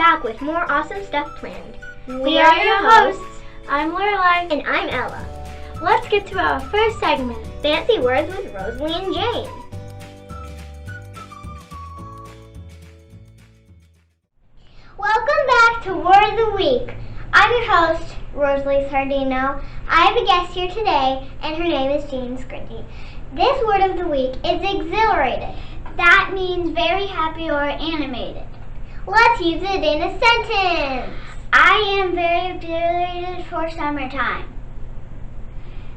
back with more awesome stuff planned. We are your hosts. I'm Lorelai. And I'm Ella. Let's get to our first segment, Fancy Words with Rosalie and Jane. Welcome back to Word of the Week. I'm your host, Rosalie Sardino. I have a guest here today, and her name is Jane Scrinty. This Word of the Week is exhilarated. That means very happy or animated. Let's use it in a sentence. I am very exhilarated for summertime.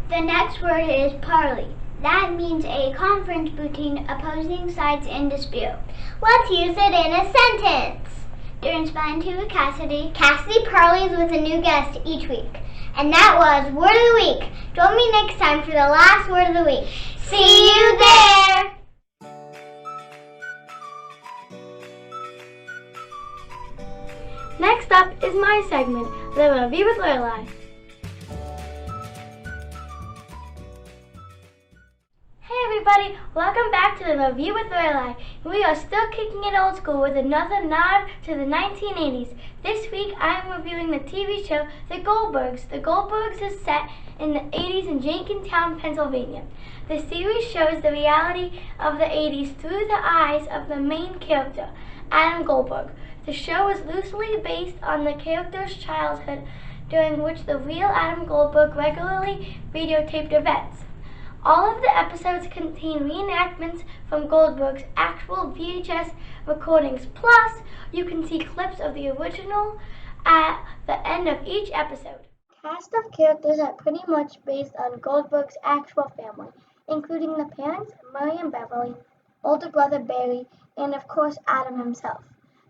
The next word is parley. That means a conference between opposing sides in dispute. Let's use it in a sentence. During Spelling Tea with Cassidy parleys with a new guest each week. And that was Word of the Week. Join me next time for the last Word of the Week. See you there! Next up is my segment, The Review with Lorelai. Hey everybody, welcome back to The Review with Lorelai. We are still kicking it old school with another nod to the 1980s. This week I am reviewing the TV show The Goldbergs. The Goldbergs is set in the 80s in Jenkintown, Pennsylvania. The series shows the reality of the 80s through the eyes of the main character, Adam Goldberg. The show is loosely based on the character's childhood, during which the real Adam Goldberg regularly videotaped events. All of the episodes contain reenactments from Goldberg's actual VHS recordings, plus you can see clips of the original at the end of each episode. Cast of characters are pretty much based on Goldberg's actual family, including the parents, Murray and Beverly, older brother Barry, and of course Adam himself.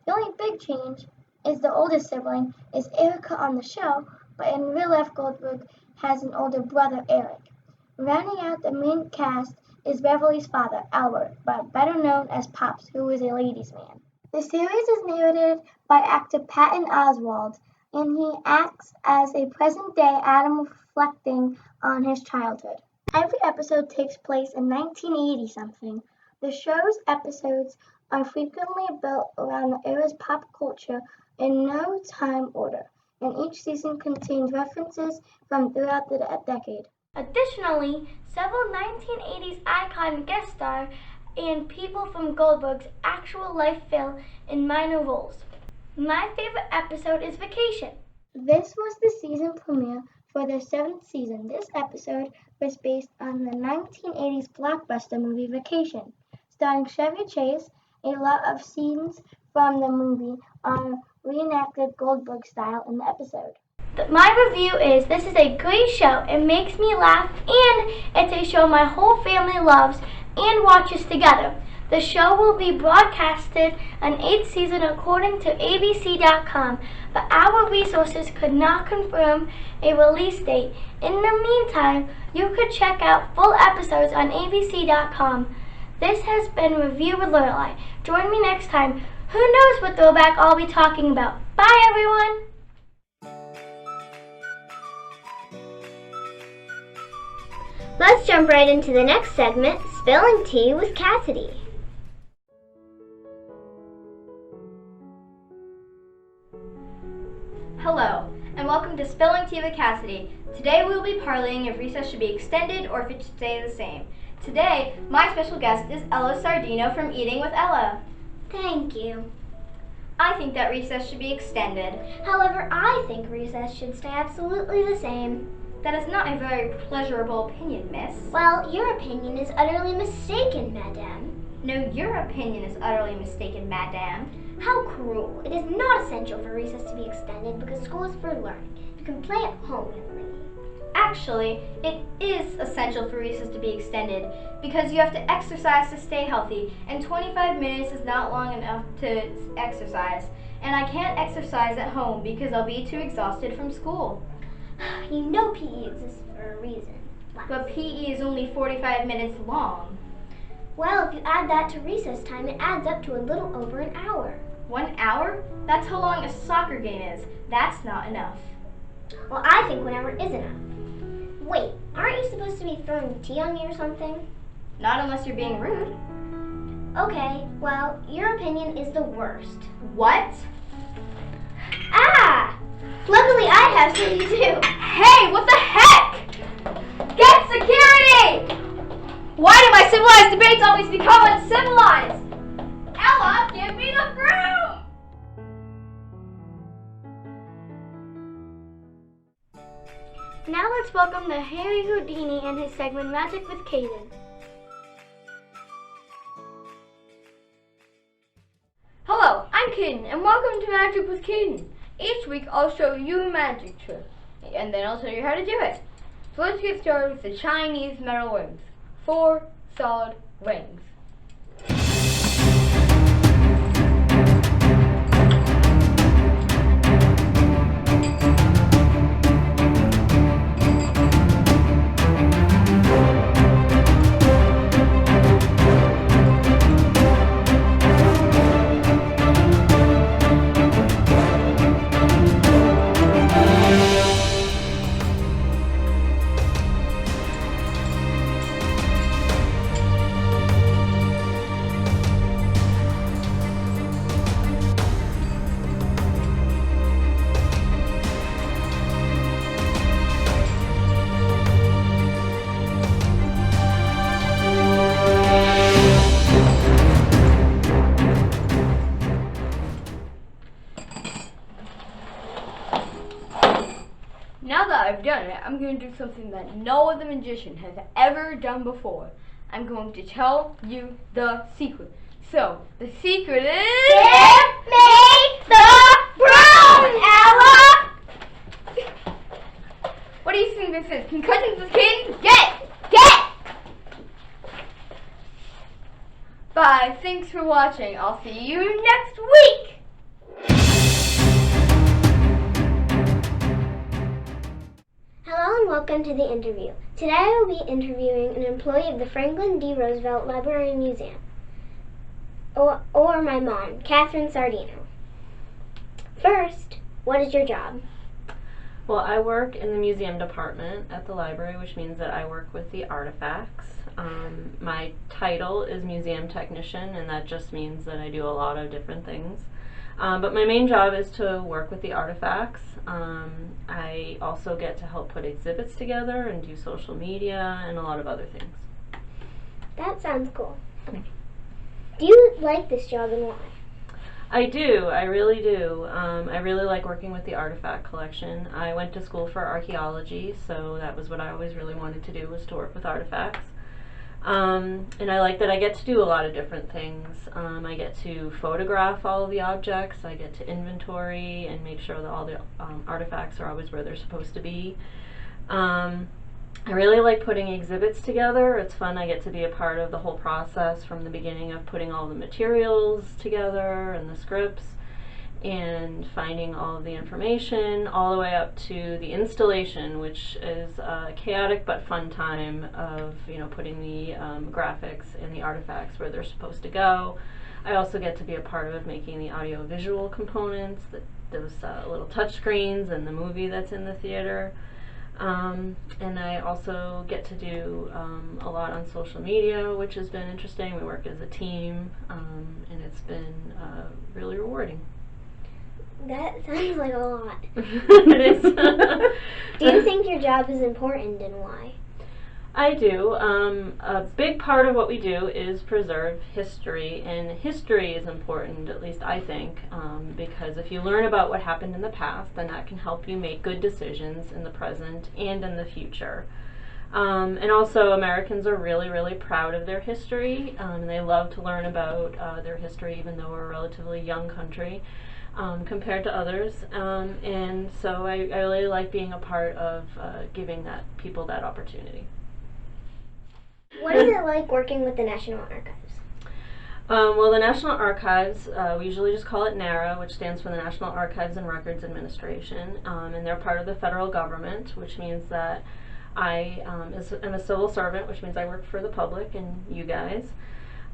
The only big change is the oldest sibling is Erica on the show, but in real life Goldberg has an older brother, Eric. Rounding out the main cast is Beverly's father, Albert, but better known as Pops, who is a ladies' man. The series is narrated by actor Patton Oswalt, and he acts as a present-day Adam reflecting on his childhood. Every episode takes place in 1980-something. The show's episodes are frequently built around the era's pop culture in no time order, and each season contains references from throughout the decade. Additionally, several 1980s icon guest star and people from Goldberg's actual life fill in minor roles. My favorite episode is Vacation. This was the season premiere for their 7th season. This episode was based on the 1980s blockbuster movie Vacation, starring Chevy Chase. A lot of scenes from the movie are reenacted Goldberg style in the episode. My review is, this is a great show. It makes me laugh, and it's a show my whole family loves and watches together. The show will be broadcasted an 8th season according to ABC.com, but our resources could not confirm a release date. In the meantime, you could check out full episodes on ABC.com. This has been Review with Lorelai. Join me next time. Who knows what throwback I'll be talking about. Bye, everyone! Let's jump right into the next segment, Spelling Tea with Cassidy. Hello, and welcome to Spelling Tea with Cassidy. Today we will be parleying if recess should be extended or if it should stay the same. Today, my special guest is Ella Sardino from Eating with Ella. Thank you. I think that recess should be extended. However, I think recess should stay absolutely the same. That is not a very pleasurable opinion, miss. Well, your opinion is utterly mistaken, madame. No, your opinion is utterly mistaken, madame. How cruel. It is not essential for recess to be extended because school is for learning. You can play at home with me. Actually, it is essential for recess to be extended because you have to exercise to stay healthy, and 25 minutes is not long enough to exercise. And I can't exercise at home because I'll be too exhausted from school. You know PE exists for a reason. But PE is only 45 minutes long. Well, if you add that to recess time, it adds up to a little over an hour. 1 hour? That's how long a soccer game is. That's not enough. Well, I think 1 hour is enough. Wait, aren't you supposed to be throwing tea on me or something? Not unless you're being rude. Okay, well, your opinion is the worst. What? Luckily, I have some too. Hey, what the heck? Get security! Why do my civilized debates always become uncivilized? Ella, give me the broom! Now let's welcome the Harry Houdini and his segment Magic with Caden. Hello, I'm Caden, and welcome to Magic with Caden. Each week I'll show you a magic trick, and then I'll show you how to do it. So let's get started with the Chinese metal rings. 4 solid rings. Now that I've done it, I'm going to do something that no other magician has ever done before. I'm going to tell you the secret. So, the secret is... Give me the broom, Ella! What do you think this is? Concussions with kids? Get it! Get it! Bye. Thanks for watching. I'll see you next week! Hello and welcome to the interview. Today I will be interviewing an employee of the Franklin D. Roosevelt Library and Museum, or my mom, Catherine Sardino. First, what is your job? Well, I work in the museum department at the library, which means that I work with the artifacts. My title is museum technician, and that just means that I do a lot of different things. But my main job is to work with the artifacts. I also get to help put exhibits together and do social media and a lot of other things. That sounds cool. Do you like this job and why? I do, I really do. I really like working with the artifact collection. I went to school for archaeology, so that was what I always really wanted to do, was to work with artifacts. And I like that I get to do a lot of different things. I get to photograph all of the objects, I get to inventory and make sure that all the artifacts are always where they're supposed to be. I really like putting exhibits together. It's fun. I get to be a part of the whole process from the beginning of putting all the materials together and the scripts and finding all of the information all the way up to the installation, which is a chaotic but fun time of, you know, putting the graphics and the artifacts where they're supposed to go. I also get to be a part of making the audio-visual components, those little touch screens and the movie that's in the theater. And I also get to do a lot on social media, which has been interesting. We work as a team, and it's been really rewarding. That sounds like a lot. It is. Do you think your job is important and why? I do. A big part of what we do is preserve history, and history is important, at least I think, because if you learn about what happened in the past, then that can help you make good decisions in the present and in the future. And also, Americans are really, really proud of their history, and they love to learn about their history, even though we're a relatively young country compared to others. And so I really like being a part of giving people that opportunity. What is it like working with the National Archives? Well, the National Archives, we usually just call it NARA, which stands for the National Archives and Records Administration, and they're part of the federal government, which means that I am a civil servant, which means I work for the public and you guys.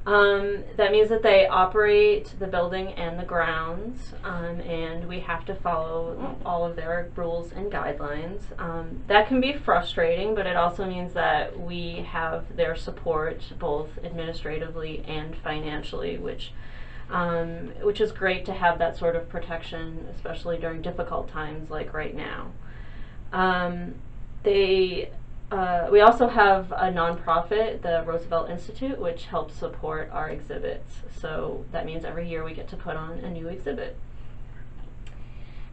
That means that they operate the building and the grounds, and we have to follow all of their rules and guidelines. That can be frustrating, but it also means that we have their support both administratively and financially, which which is great to have that sort of protection, especially during difficult times like right now. We also have a nonprofit, the Roosevelt Institute, which helps support our exhibits. So that means every year we get to put on a new exhibit.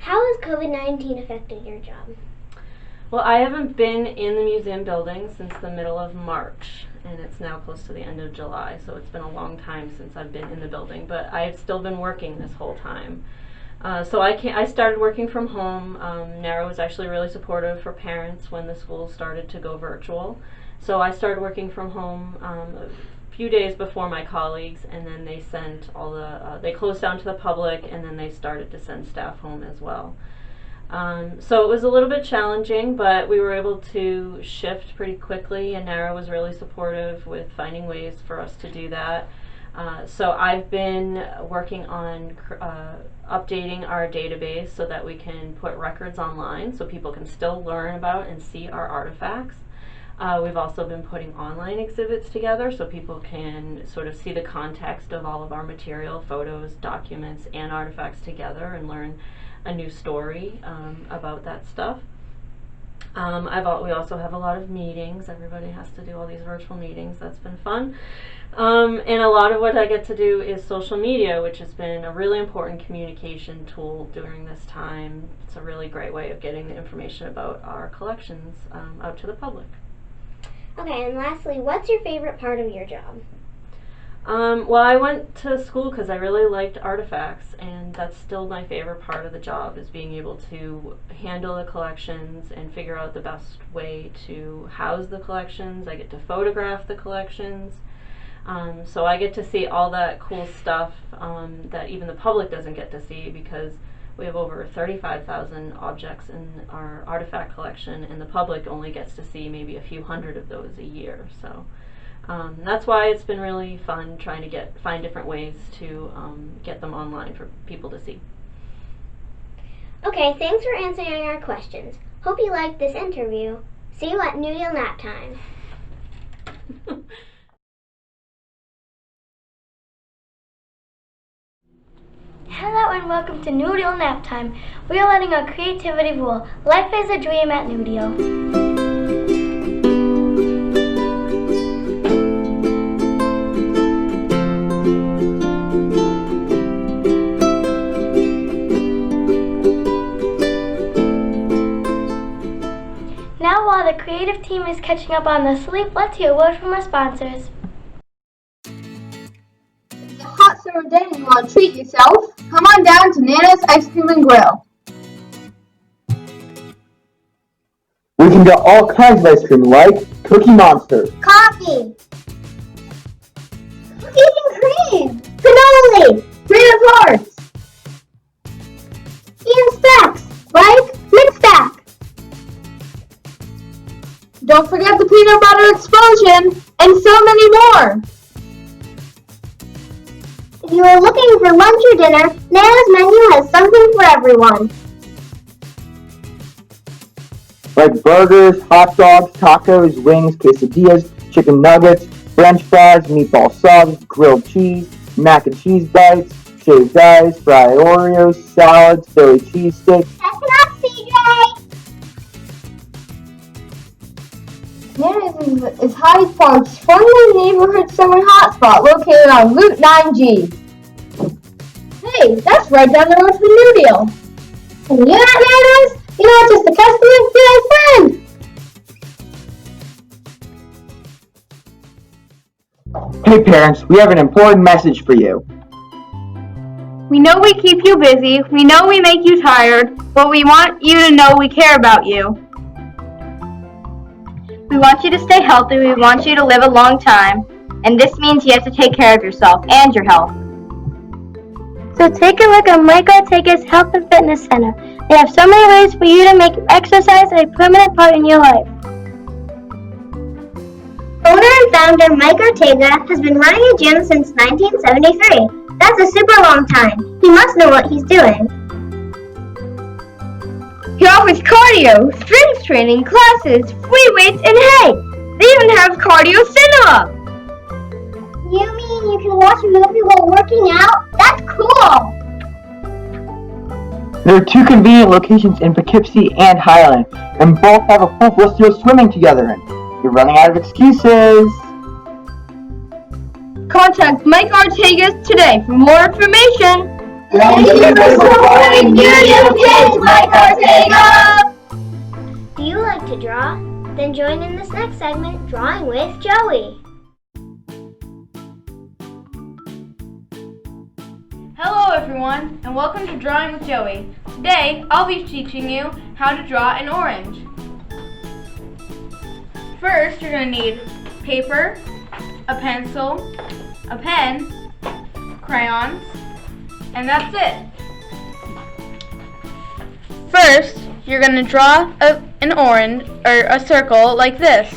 How has COVID-19 affected your job? Well, I haven't been in the museum building since the middle of March, and it's now close to the end of July, so it's been a long time since I've been in the building, but I've still been working this whole time. So I started working from home. NARA was actually really supportive for parents when the school started to go virtual. So I started working from home a few days before my colleagues, and then they sent they closed down to the public, and then they started to send staff home as well. So it was a little bit challenging, but we were able to shift pretty quickly, and NARA was really supportive with finding ways for us to do that. So I've been working on updating our database so that we can put records online so people can still learn about and see our artifacts. We've also been putting online exhibits together so people can sort of see the context of all of our material, photos, documents, and artifacts together and learn a new story about that stuff. We also have a lot of meetings. Everybody has to do all these virtual meetings. That's been fun. And a lot of what I get to do is social media, which has been a really important communication tool during this time. It's a really great way of getting the information about our collections out to the public. Okay, and lastly, what's your favorite part of your job? Well, I went to school because I really liked artifacts, and that's still my favorite part of the job, is being able to handle the collections and figure out the best way to house the collections. I get to photograph the collections, so I get to see all that cool stuff that even the public doesn't get to see, because we have over 35,000 objects in our artifact collection, and the public only gets to see maybe a few hundred of those a year. So that's why it's been really fun trying to find different ways to get them online for people to see. Okay, thanks for answering our questions. Hope you liked this interview. See you at New Deal Nap Time. Hello and welcome to New Deal Nap Time. We are letting our creativity rule. Life is a dream at New Deal. Now, while the creative team is catching up on the sleep, let's hear a word from our sponsors. It's a hot summer day and you want to treat yourself? Come on down to Nana's Ice Cream and Grill. We can get all kinds of ice cream like Cookie Monster, Coffee. Cookies and cream. Cannoli. Creative Hearts, And snacks like Mix Stack. don't forget the peanut butter explosion, and so many more. If you are looking for lunch or dinner, Nana's menu has something for everyone. like burgers, hot dogs, tacos, wings, quesadillas, chicken nuggets, french fries, meatball subs, grilled cheese, mac and cheese bites, shaved ice, fried Oreos, salads, Philly cheesesteak. That's enough, CJ! Nana's is Hyde Park's friendly neighborhood summer hotspot located on Route 9G. Hey, that's right down the road from New Deal. And you're not Nana's? You're not just a customer, you're a friend! Hey parents, we have an important message for you. We know we keep you busy, we know we make you tired, but we want you to know we care about you. We want you to stay healthy, we want you to live a long time, and this means you have to take care of yourself and your health. So take a look at Micah Tega's Health and Fitness Center. They have so many ways for you to make exercise a permanent part in your life. Owner and founder Mike Ortega has been running a gym since 1973. That's a super long time. He must know what he's doing. He offers cardio, strength training, classes, free weights, and hey, they even have cardio cinema! You mean you can watch a movie while working out? That's cool! There are two convenient locations in Poughkeepsie and Highland, and both have a pool for us to go swimming together in. You're running out of excuses. Contact Mike Ortegas today for more information. Thank you for supporting Union Kids, Mike Ortega! Do you like to draw? Then join in this next segment, Drawing with Joey. Hello everyone, and welcome to Drawing with Joey. Today, I'll be teaching you how to draw an orange. First, you're going to need paper, a pencil, a pen, crayons, and that's it. First, you're going to draw an orange, or a circle like this.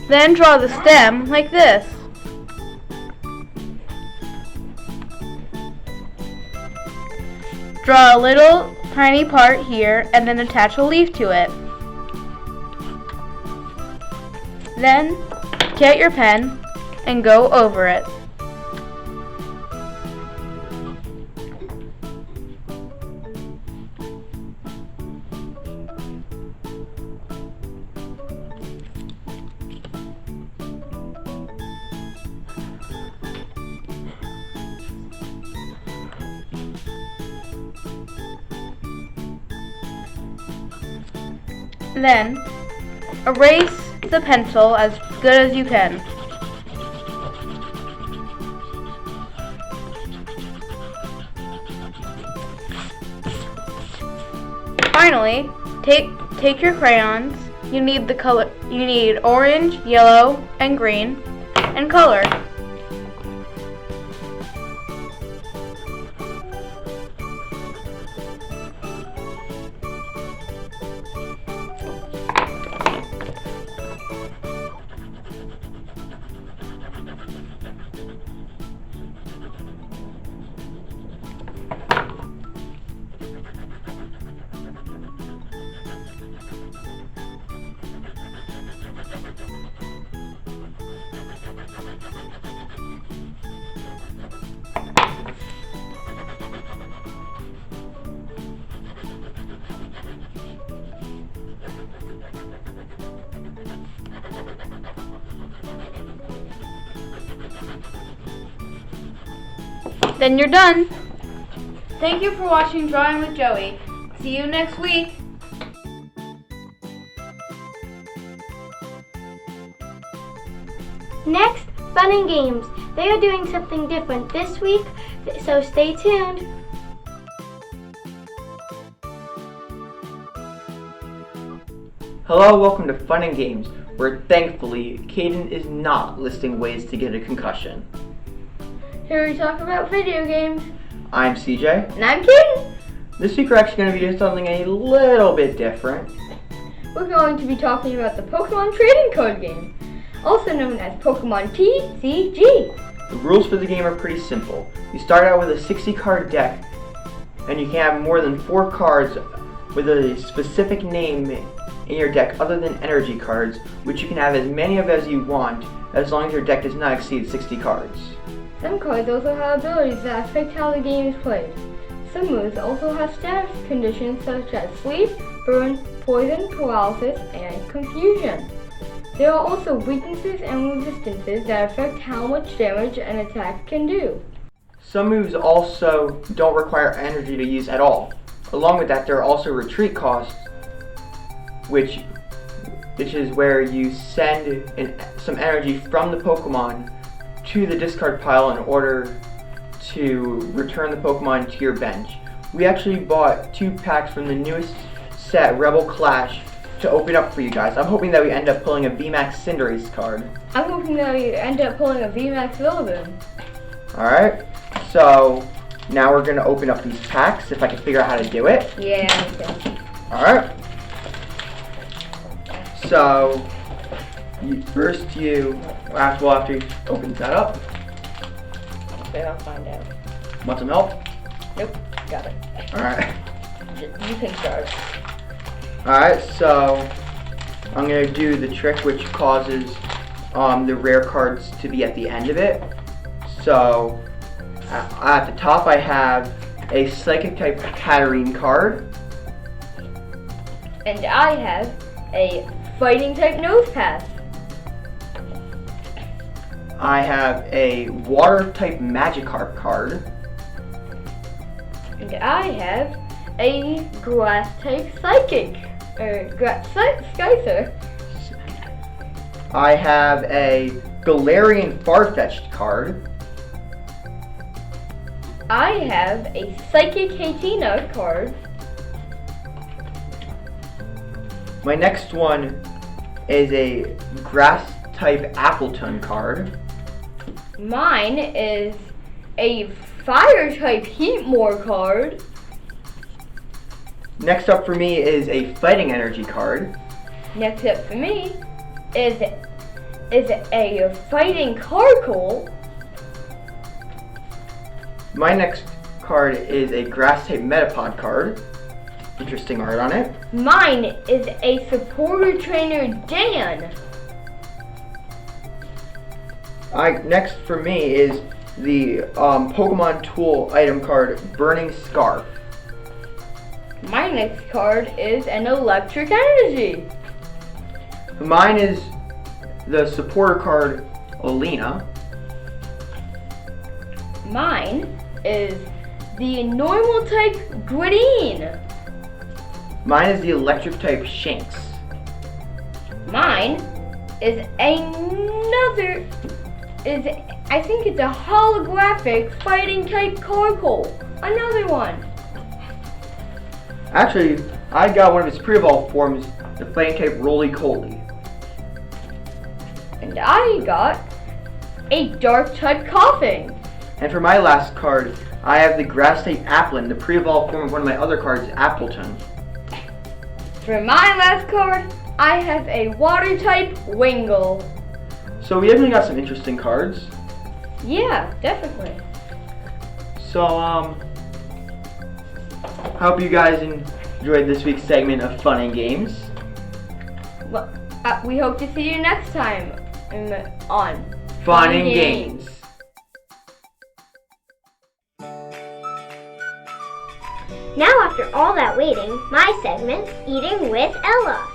Then draw the stem like this. Draw a little tiny part here and then attach a leaf to it. Then get your pen and go over it. Then, erase the pencil as good as you can. Finally, take your crayons. You need orange, yellow, and green, and color. Then you're done. Thank you for watching Drawing with Joey. See you next week. Next, fun and games. They are doing something different this week, so stay tuned. Hello, welcome to Fun and Games, where thankfully, Caden is not listing ways to get a concussion. Here we talk about video games. I'm CJ. And I'm Caden. This week we're actually going to be doing something a little bit different. We're going to be talking about the Pokemon Trading Card game, also known as Pokemon TCG. The rules for the game are pretty simple. You start out with a 60 card deck, and you can have more than 4 cards with a specific name in your deck other than energy cards, which you can have as many of as you want, as long as your deck does not exceed 60 cards. Some cards also have abilities that affect how the game is played. Some moves also have status conditions such as sleep, burn, poison, paralysis, and confusion. There are also weaknesses and resistances that affect how much damage an attack can do. Some moves also don't require energy to use at all. Along with that, there are also retreat costs, which is where you send some energy from the Pokemon to the discard pile in order to return the Pokemon to your bench. We actually bought 2 packs from the newest set, Rebel Clash, to open up for you guys. I'm hoping that we end up pulling a VMAX Cinderace card. I'm hoping that we end up pulling a VMAX Rillaboom. Alright, so now we're going to open up these packs, if I can figure out how to do it. Yeah, okay. Alright. So, after you open that up. Okay, I'll find out. Want some help? Nope, got it. Alright. You can start. Alright, so I'm going to do the trick which causes the rare cards to be at the end of it. So at the top I have a Psychic type Katarine card. And I have a Fighting type Nosepass. I have a Water type Magikarp card. And I have a Grass type Psychic. Skycer. I have a Galarian Farfetch'd card. I have a Psychic Hatina card. My next one is a Grass type Appletun card. Mine is a Fire type Heatmore card. Next up for me is a Fighting Energy card. Next up for me is a Fighting Carkol. My next card is a Grass type Metapod card. Interesting art on it. Mine is a Supporter Trainer Dan. Next for me is the Pokemon Tool item card Burning Scarf. My next card is an Electric Energy. Mine is the supporter card Alina. Mine is the Normal type Grideen. Mine is the electric type Shanks. Mine is I think it's a holographic Fighting type Carkol. Another one. Actually, I got one of its pre-evolved forms, the Fighting type Roly-Coly. And I got a Dark type Coughing. And for my last card, I have the Grass type Applin, the pre-evolved form of one of my other cards, Appletun. For my last card, I have a Water type Wingull. So we definitely got some interesting cards. Yeah, definitely. So, hope you guys enjoyed this week's segment of Fun and Games. Well, we hope to see you next time on Fun and Games. Now, after all that waiting, my segment, Eating with Ella.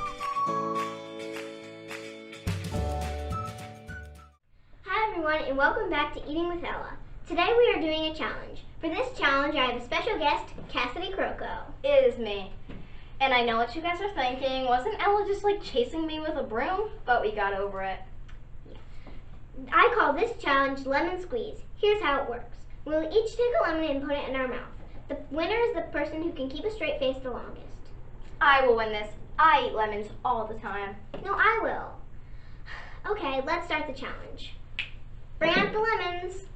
Hi everyone, and welcome back to Eating with Ella. Today we are doing a challenge. For this challenge, I have a special guest, Cassidy Croco. It is me. And I know what you guys are thinking. Wasn't Ella just like chasing me with a broom? But we got over it. I call this challenge Lemon Squeeze. Here's how it works. We'll each take a lemon and put it in our mouth. The winner is the person who can keep a straight face the longest. I will win this. I eat lemons all the time. No, I will. Okay, let's start the challenge. Bring out the lemons.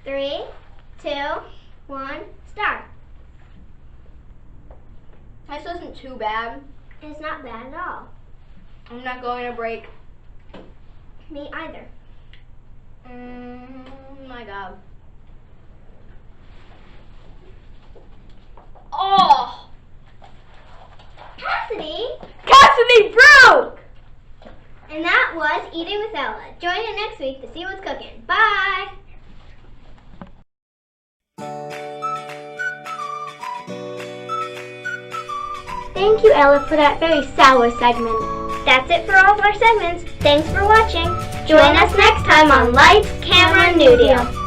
Three, 2, 1, start. This isn't too bad. It's not bad at all. I'm not going to break. Me either. My God. Oh! Cassidy! Cassidy broke! And that was Eating with Ella. Join in next week to see what's cooking. Bye! Thank you, Ella, for that very sour segment. That's it for all of our segments. Thanks for watching. Join us next time on Lights, Camera, New Deal.